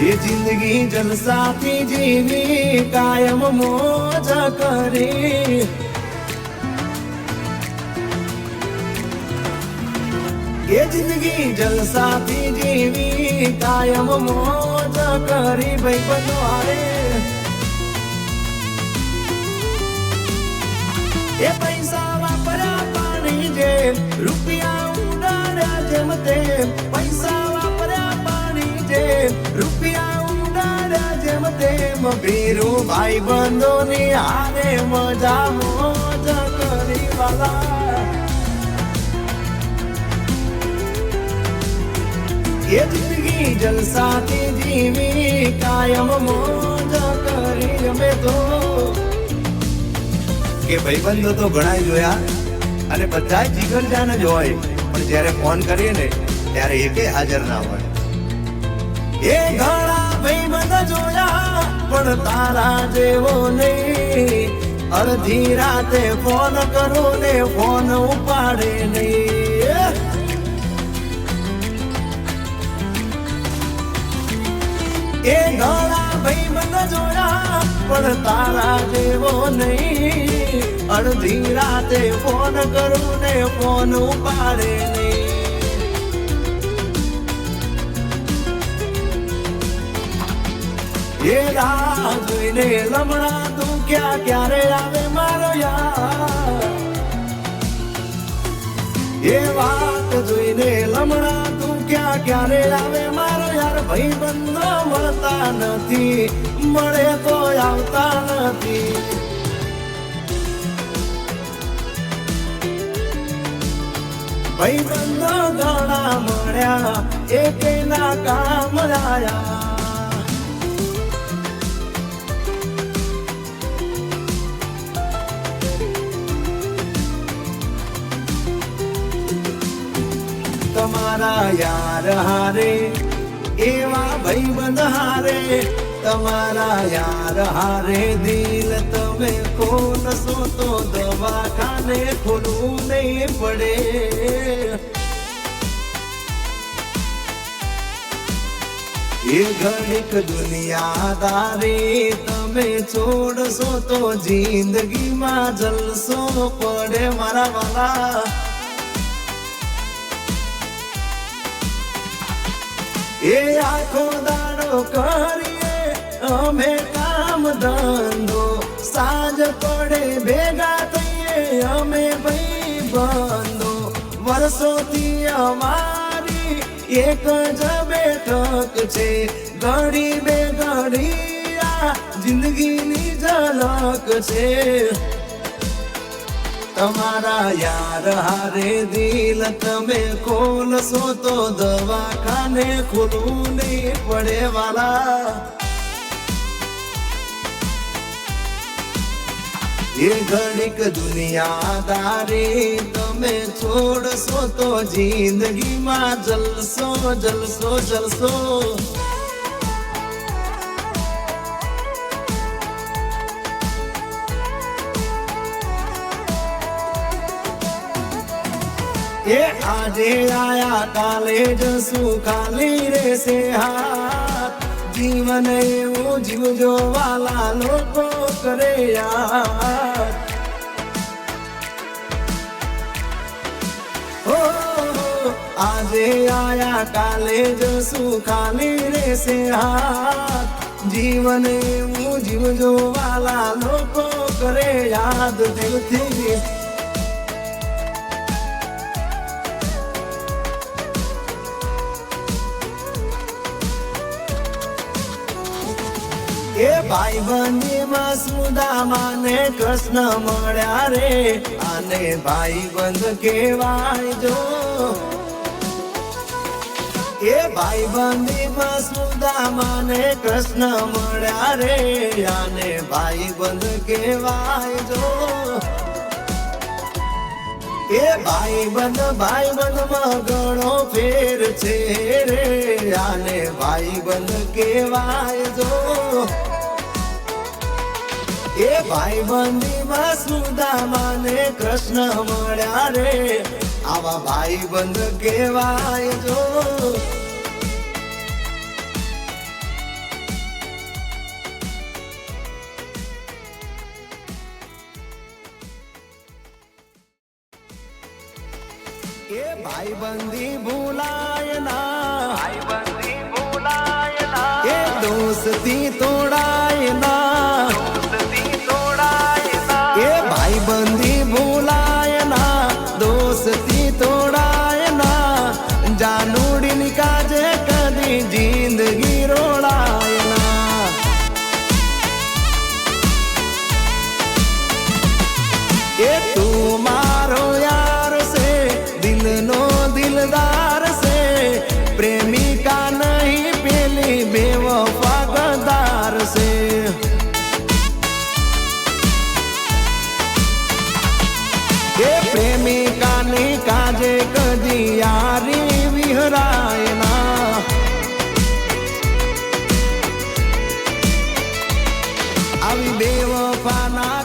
ये जिंदगी जलसाती जीवी कायम मौज करी। ये जिंदगी जलसाती जीवी कायम मौज करी। भाई बनवारे ये पैसा वापरा पानी जे रुपया उडाड्या जेमते। पैसा वापरा पानी जे रुपया उडाड्या जेमते। बीरू भाई बंधो नी हारे मजा मौज करी वाला। ये जिंदगी जलसाती जीवी कायम मौज करी। અમે તો કે ભાઈબંધો તો ઘણા જોયા અને બધા જીગરજાન જ હોય, પણ જ્યારે ફોન કરીએ ને ત્યારે એકે હાજર ના હોય। એ ઘણા ભાઈબંધ જોયા પણ તારા જેવો નહીં। અડધી રાતે ફોન કરો ને ફોન ઉપાડે નહીં। એ ઘણા ભાઈબંધ જોયા પણ તારા જેવો નહીં। અડધી રાતે ફોન કરું ને ફોન ઉપાડે નહીં। એ રાહ જોઈને લમણા તું ક્યારે આવે મારો યાર। એ વાત જોઈને લમણા તું ક્યારે આવે મારો યાર। ભાઈબંધો મળતા નથી, મળે તો આવતા નથી। ભાઈબંધો ઘણા મળ્યા એકેના કામ આયા। તમારા યાર હારે એવા ભાઈબંધ હારે। તમારા યાર હારે દિલ તમે ખોલશો તો દવાખાને ખોલવું નહીં પડે। એ ઘડીક દુનિયાદારી તમે છોડશો તો જિંદગીમાં જલસો પડે મારા વાલા। એ આખો દાડો કરીએ અમે કામ ધંધો, સાંજ પડે ભેગા થઈએ અમે ભાઈબંધો। વર્ષોથી અમારી એક જ બેઠક છે, ઘડી બે ઘડી આ જિંદગીની ઝલક છે। તમારા યાર હારે દિલ તમે ખોલશો તો દવાખાને ખોલવું નહીં પડે વાલા। એ ઘડીક દુનિયાદારી તમે છોડશો તો જિંદગીમાં જલસો જલસો જલસો। એ આજે આયા કાલે જશું ખાલી રહેશે હાથ। જીવન એવું જીવજો વાલા લોકો કરે યાર। હો આજે આયા કાલે જશું ખાલી રહેશે હાથ। જીવન એવું જીવજો વાલા લોકો કરે યાદ દિલથી। એ ભાઈબંધીમાં સુદામા ને કૃષ્ણ મળ્યા રે, આને ભાઈબંધ કહેવાય જો। એ ભાઈબંધીમાં સુદામા ને કૃષ્ણ મળ્યા રે, આને ભાઈબંધ કહેવાય જો। એ ભાઈબંધમાં ઘણો ફેર છે રે, આને ભાઈબંધ કહેવાય જો। એ ભાઈબંધીમાં સુદામા ને કૃષ્ણ મળ્યા રે, આવા ભાઈબંધ કહેવાય જો। એ ભાઈબંધી ભૂલાય ના, ભાઈબંધી ભૂલાય ના, એ દોસ્તી તોડાય ના, દોસ્તી તોડાય ના, એ ભાઈબંધી ભૂલાય ના, દોસ્તી તોડાય ના, જાનુડીની કાજે કદી જિંદગી રોળાય ના. એ તું મારો યાર છે, દિલનો દિલદાર છે, પ્રેમિકા નહીં પેલી બેવફા ગદ્દાર છે. એ પ્રેમિકાની કાજે કદી યારી વિહરાય ના. આવી બેવફાના